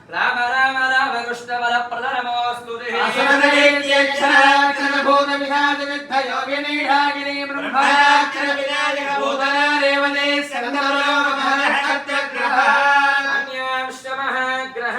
రామ రామ రామ కృష్ణ వరప్రద నమోస్తు అసురదేత్యక్షరాక్షరభూత వినాశ విద్ధ యోగినీఢాగిని బ్రహ్మాక్షర వినాయక భూతన రేవతే స్కందలోక మహనక్షత్రగ్రహ అన్యాంశమఃగ్రహ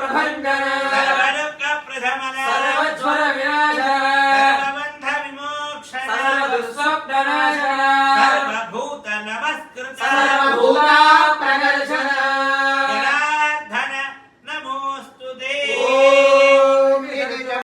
ప్రభంజన